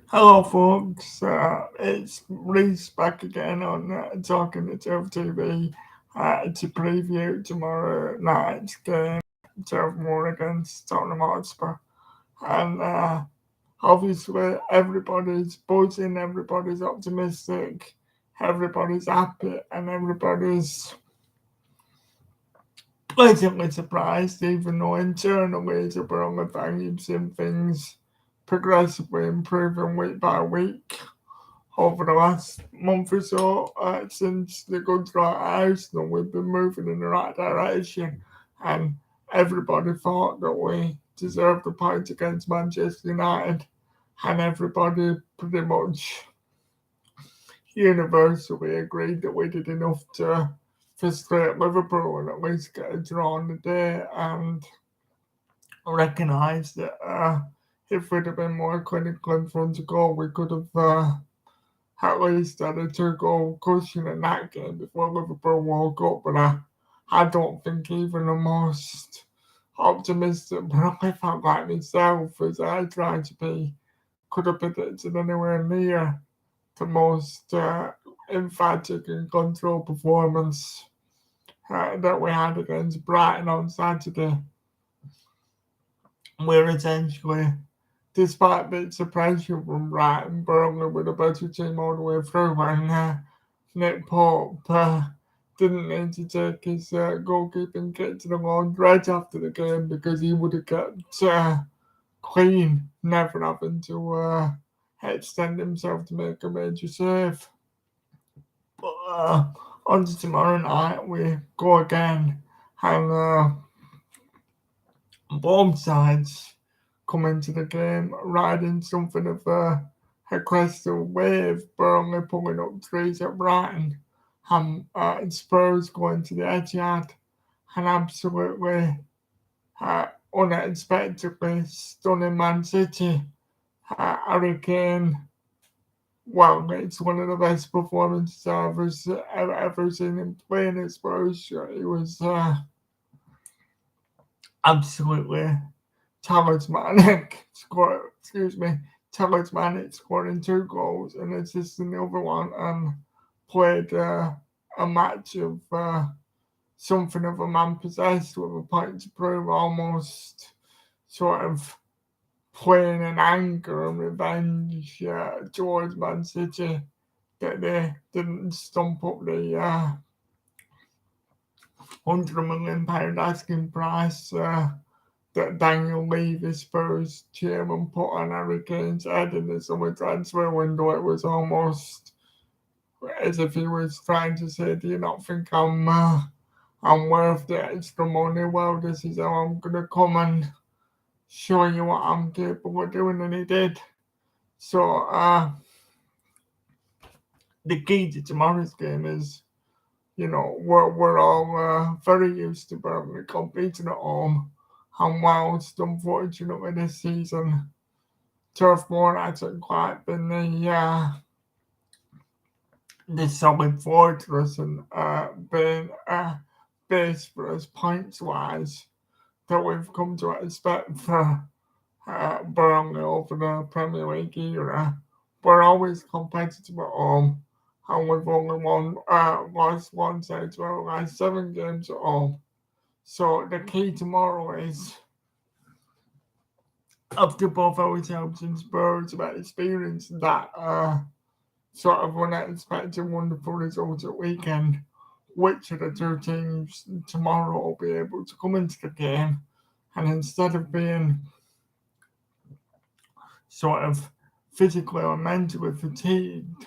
Hello, folks. It's Reese back again on Talking to 12 TV to preview tomorrow night's game, 12 more against Tottenham Hotspur. And obviously, everybody's buzzing, everybody's optimistic, everybody's happy, and everybody's pleasantly surprised, even though internally as a Burnley fan, you've seen things progressively improving week by week over the last month or so since the good draw at Arsenal. We've been moving in the right direction, and everybody thought that we deserved the point against Manchester United, and everybody pretty much universally agreed that we did enough to frustrate Liverpool and at least get a draw on the day, and recognised that if we'd have been more clinical in front of goal, we could have at least had a two-goal cushion in that game before Liverpool woke up. But I don't think even the most optimistic Burnley fan like myself, as I try to be, could have predicted anywhere near the most emphatic and controlled performance that we had against Brighton on Saturday. We're essentially, despite bits of pressure from Brighton, Burnley with a better team all the way through, and Nick Pope didn't need to take his goalkeeping kit to the laundrette after the game because he would have kept clean, never having to extend himself to make a major save. But on to tomorrow night, we go again, and both sides come into the game riding something of a crystal wave. Burnley pulling up trees at Brighton, and Spurs going to the Etihad, and absolutely unexpectedly stunning Man City. Harry Kane, well, it's one of the best performances I've ever seen him play in a Spurs shirt. He was absolutely talismanic talismanic, scoring two goals and assisting the other one, and played a match of something of a man possessed with a point to prove, almost sort of playing in anger and revenge towards Man City that they didn't stump up the £100 million asking price that Daniel Levy, Spurs chairman, put on Harry Kane's head in the summer transfer window. It was almost as if he was trying to say, "Do you not think I'm worth the extra money? Well, this is how I'm gonna come and show you what I'm capable of doing," and he did. So the key to tomorrow's game is, we're all very used to Burnley competing at home, and whilst unfortunately this season Turf Moor hasn't quite been the solid fortress and been base for us points wise that we've come to expect for Burnley over the Premier League era. We're always competitive at home, and we've only lost once out of our last 7 games at home. So the key tomorrow is, after both ourselves and Spurs have experienced that sort of unexpected wonderful result at weekend, which of the two teams tomorrow will be able to come into the game, and instead of being sort of physically or mentally fatigued,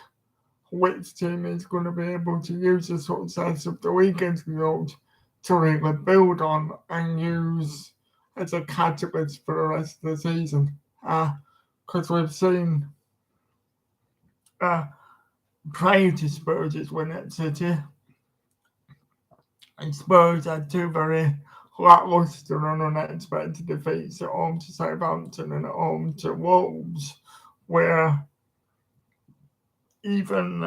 which team is going to be able to use the success of the weekend's result to really build on and use as a catalyst for the rest of the season. Because we've seen uh, prior to Spurs' win at City, and Spurs had two very lacklustre and unexpected defeats at home to Southampton and at home to Wolves, where even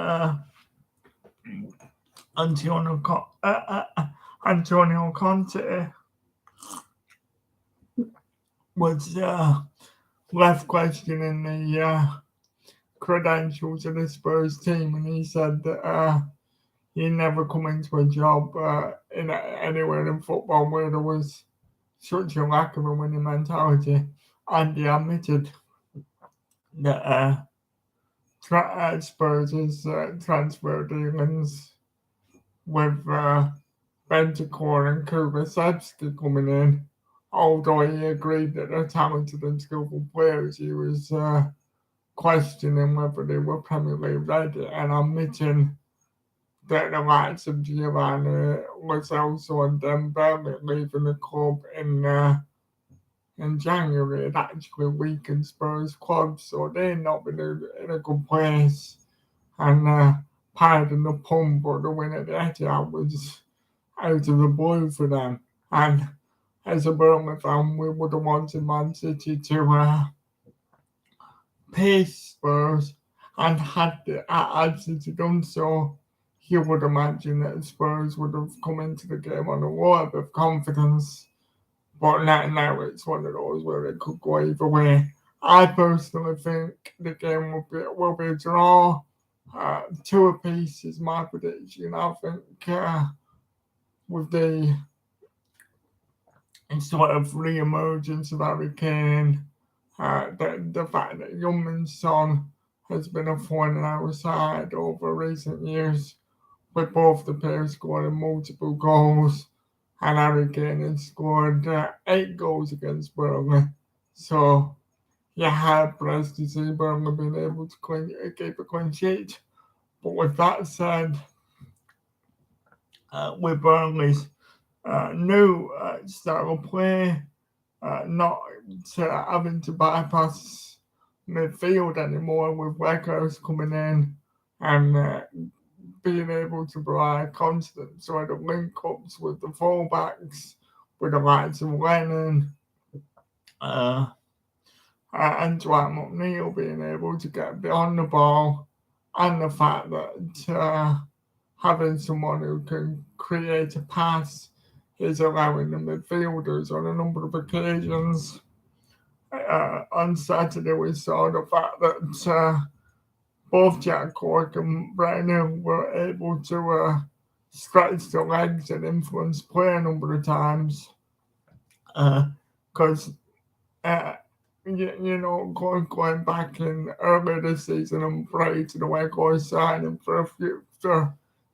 Antonio, Antonio Conte was left questioning the credentials of the Spurs team, and he said that he never come into a job anywhere in football where there was such a lack of a winning mentality, and he admitted that Spurs' transfer dealings with Bentancur and Kulusevski coming in, although he agreed that they're talented and skillful players, he was questioning whether they were Premier League ready and admitting that the likes of Giovanni Lo Celso and Dembele leaving the club in January had actually weakened Spurs' club, so they've not been in a good place. And pardon the pun, but the win at the Etihad was out of the blue for them. And as a Burnley fan, we would have wanted Man City to pace Spurs, and had City done so, you would imagine that Spurs would have come into the game on a lot of confidence. But now it's one of those where it could go either way. I personally think the game will be a draw. 2 apiece is my prediction. I think with the sort of re-emergence of Harry Kane, the fact that Youngmin's Son has been a thorn in our side over recent years, with both the players scoring multiple goals, and Harry Kane has scored 8 goals against Burnley. So you're hard pressed to see Burnley being able to keep a clean sheet. But with that said, with Burnley's new style of play, not having to bypass midfield anymore with Weghorst coming in and being able to provide constant sort of link-ups with the fullbacks, with the likes of Lennon, and Dwight McNeil being able to get beyond the ball, and the fact that having someone who can create a pass is allowing the midfielders on a number of occasions. On Saturday, we saw the fact that both Jack Cork and Brian Hill were able to stretch the legs and influence play a number of times. Because, going back in earlier this season and prior to the Weghorst signing for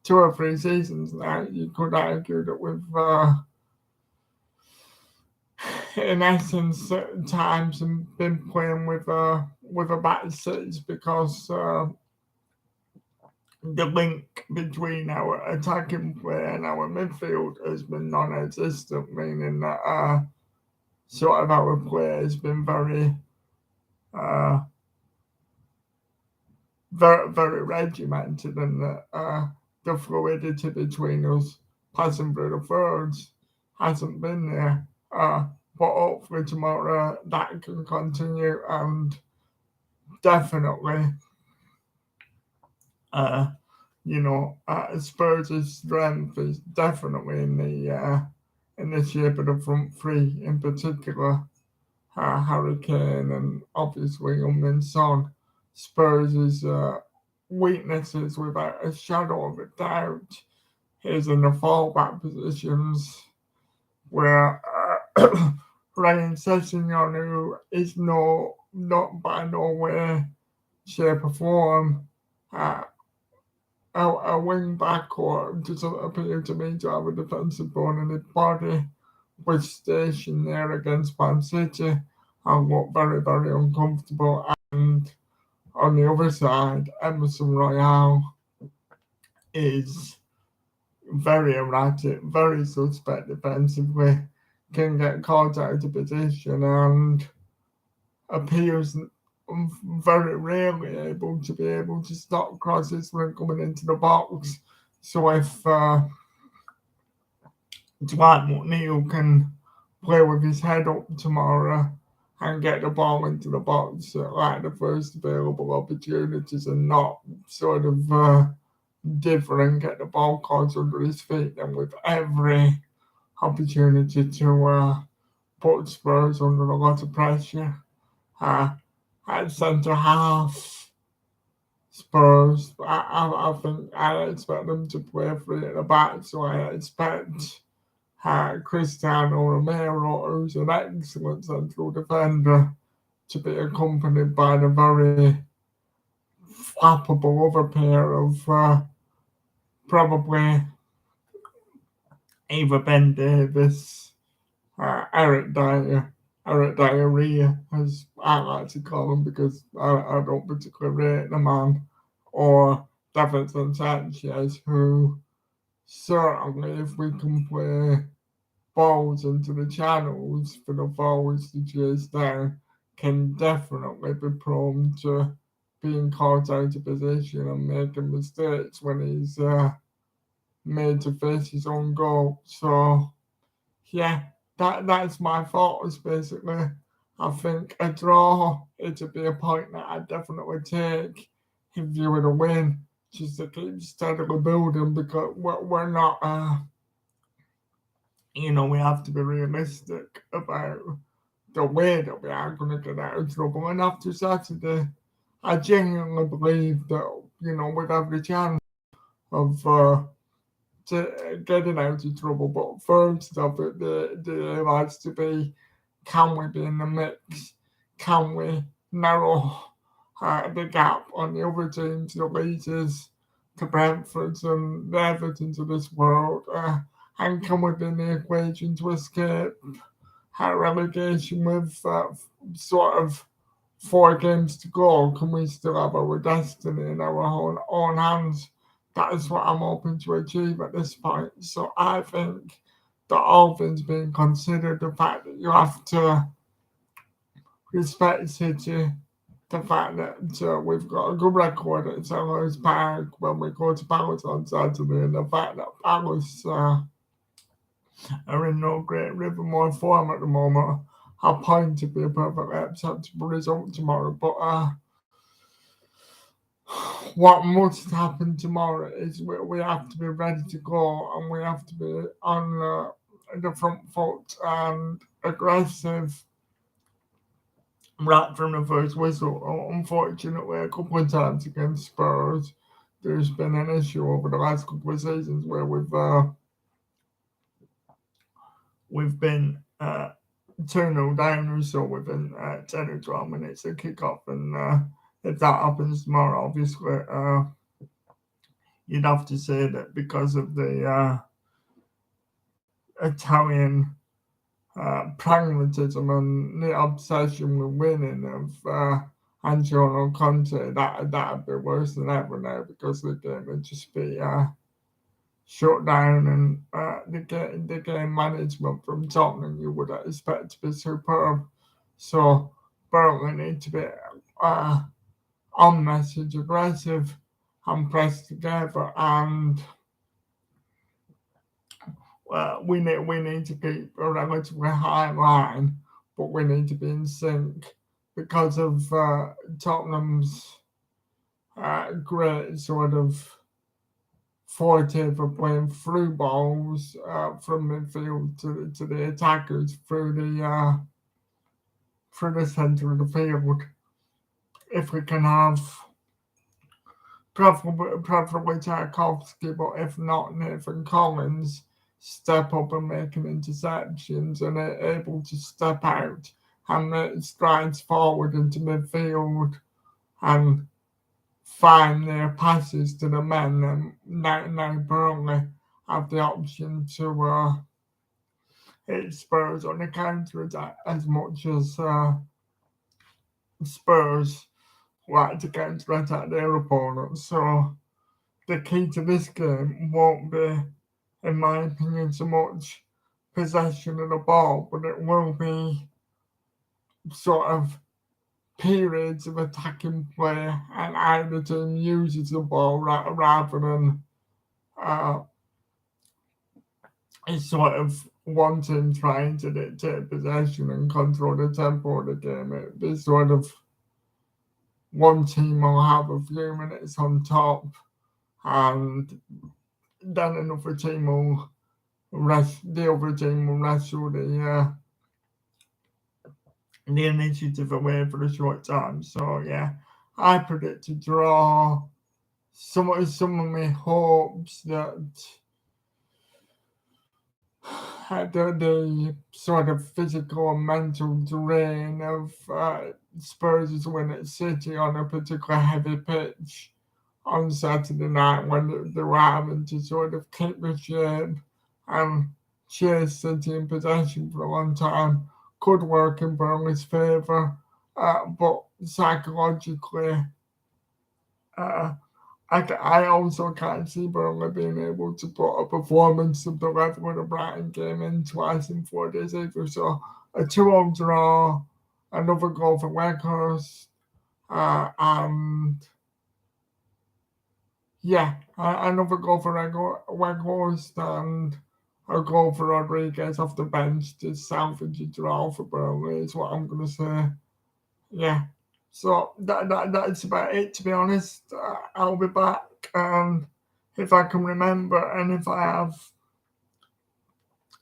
2 or 3 seasons now, you could argue that we've, in essence, at times been playing with a back 6 because the link between our attacking play and our midfield has been non-existent, meaning that sort of our play has been very, very regimented, and that the fluidity between us passing through the thirds hasn't been there. But hopefully tomorrow that can continue, and definitely, Spurs' strength is definitely in the shape of the front 3, in particular, Harry Kane and obviously Youngmin's Son. Spurs' weaknesses, without a shadow of a doubt, is in the fallback positions, where Ryan Sessegnon, who is not by no way, shape or form, a wing back, or doesn't appear to me to have a defensive bone in his body, was stationed there against Man City and looked very, very uncomfortable. And on the other side, Emerson Royale is very erratic, very suspect defensively, can get caught out of position, and appears very rarely able to stop crosses when coming into the box. So if Dwight McNeil can play with his head up tomorrow and get the ball into the box like the first available opportunities, and not sort of differ and get the ball caught under his feet, then with every opportunity to put Spurs under a lot of pressure. At centre half, Spurs. I think I expect them to play three at the back, so I expect Cristiano Romero, who's an excellent central defender, to be accompanied by the very flappable other pair of probably either Ben Davis, Eric Dyer, Eric Diarrhea, as I like to call him because I don't particularly rate the man, or Davinson Sanchez, who certainly, if we can play balls into the channels for the forwards to chase down, can definitely be prone to being caught out of position and making mistakes when he's made to face his own goal. So yeah, that's my thoughts basically. I think a draw it'd be a point that I'd definitely take if you were to win, just to keep steadily building because we're not we have to be realistic about the way that we are going to get out of trouble. And after Saturday, I genuinely believe that, we'd have the chance of getting out of trouble. But first of it, there has to be, can we be in the mix? Can we narrow the gap on the other teams, the Leeds, the Brentfords and the Evertons of this world? And can we be in the equation to escape relegation with sort of 4 games to go? Can we still have our destiny in our own hands? That is what I'm hoping to achieve at this point. So I think that all things being considered, the fact that you have to respect City, the fact that we've got a good record at Selhurst Park when we go to Palace on Saturday, and the fact that Palace are in no great rhythm or form at the moment, are point to be a perfectly acceptable result tomorrow. But what must happen tomorrow is we have to be ready to go and we have to be on the front foot and aggressive right from the first whistle. Unfortunately, a couple of times against Spurs, there's been an issue over the last couple of seasons where we've been 2-0 down or so within 10 or 12 minutes of kick-off. And if that happens tomorrow, obviously, you'd have to say that because of the Italian pragmatism and the obsession with winning of Antonio Conte, that'd be worse than ever now because the game would just be shut down, and the game management from Tottenham you would expect to be superb. So Burnley need to be on message, aggressive, and pressed together, and we need to keep a relatively high line, but we need to be in sync because of Tottenham's great sort of forte for playing through balls from midfield to the attackers through the centre of the field. If we can have preferably Tarkovsky, but if not, Nathan Collins step up and making interceptions and able to step out and make strides forward into midfield and find their passes to the men, and now Burnley have the option to hit Spurs on the counter attack as much as Spurs like to counter attack their opponents. So the key to this game won't be, in my opinion, so much possession of the ball, but it will be sort of periods of attacking play and either team uses the ball rather than it's sort of one team trying to dictate possession and control the tempo of the game. It'd be sort of one team will have a few minutes on top, and then another team will the other team will wrestle the initiative away for a short time. So yeah, I predict a draw. Some of my hopes that the sort of physical and mental drain of Spurs' win at City on a particular heavy pitch on Saturday night when they were having to sort of keep the shape and chase City in possession for a long time could work in Burnley's favour. But psychologically, uh, I also can't see Burnley being able to put a performance of the level of the Brighton game in twice in 4 days either. So a 2-0 draw, another goal for Weghorst, and yeah, another goal for Weghorst and a goal for Rodriguez off the bench to salvage a draw for Burnley is what I'm going to say. Yeah. So that's about it, to be honest. I'll be back, and if I can remember, and if I have,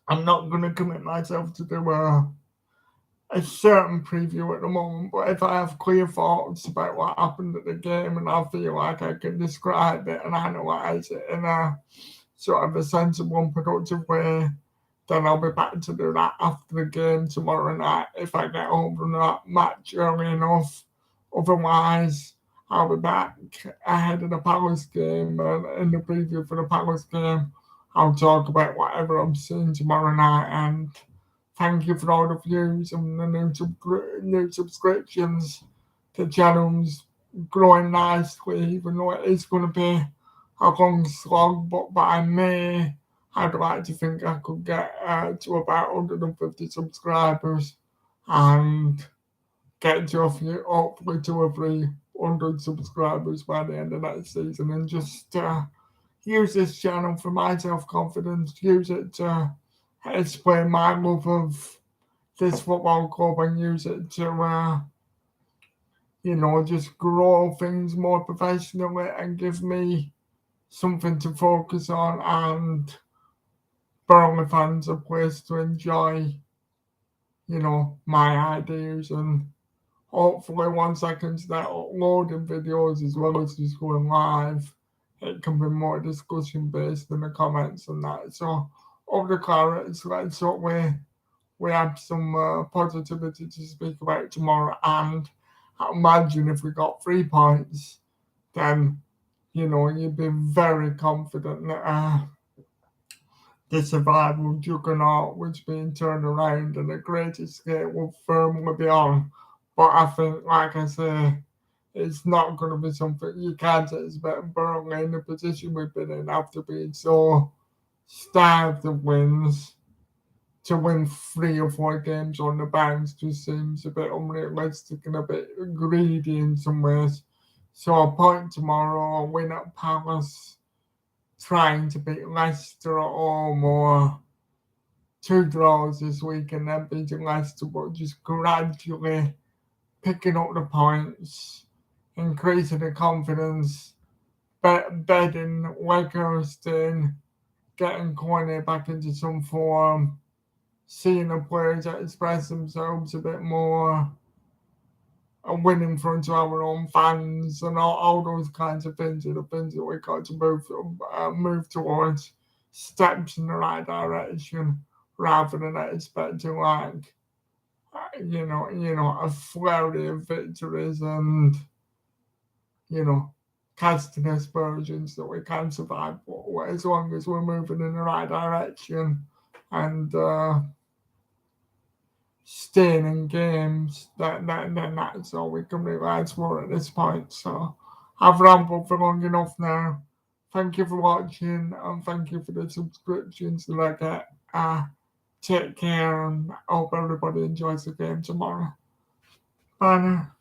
I'm not going to commit myself to do a certain preview at the moment, but if I have clear thoughts about what happened at the game and I feel like I can describe it and analyse it in a sort of a sensible and productive way, then I'll be back to do that after the game tomorrow night if I get home from that match early enough. Otherwise, I'll be back ahead of the Palace game, and in the preview for the Palace game, I'll talk about whatever I'm seeing tomorrow night. And thank you for all the views and the new subscriptions. The channel's growing nicely, even though it is going to be a long slog, but by May, I'd like to think I could get to about 150 subscribers and get to hopefully 2 or 300 subscribers by the end of next season, and just use this channel for my self confidence, use it to explain my love of this football club, and use it to just grow things more professionally and give me something to focus on, and Burnley fans a place to enjoy, my ideas. And hopefully once I can start uploading videos as well as just going live, it can be more discussion based in the comments and that. So of the Clarets, let's hope we have some positivity to speak about tomorrow. And I imagine if we got 3 points, then you'd be very confident that the survival juggernaut was being turned around and the great escape will firmly be on. But I think, like I say, it's not going to be something you can't expect Burnley in the position we've been in after being so starved of wins. To win 3 or 4 games on the bounce just seems a bit unrealistic and a bit greedy in some ways. So a point tomorrow, a win at Palace, trying to beat Leicester at home, or 2 draws this week and then beating Leicester, but just gradually picking up the points, increasing the confidence, bedding Weghorst in, getting Cornet back into some form, seeing the players express themselves a bit more, and win in front of our own fans, and all those kinds of things are the things that we got to move towards, steps in the right direction, rather than expecting like a flurry of victories and casting aspersions that we can survive. But as long as we're moving in the right direction and staying in games, then that's all we can really ask for at this point. So I've rambled for long enough now. Thank you for watching, and thank you for the subscriptions that I get. Take care, and I hope everybody enjoys the game tomorrow. Bye now.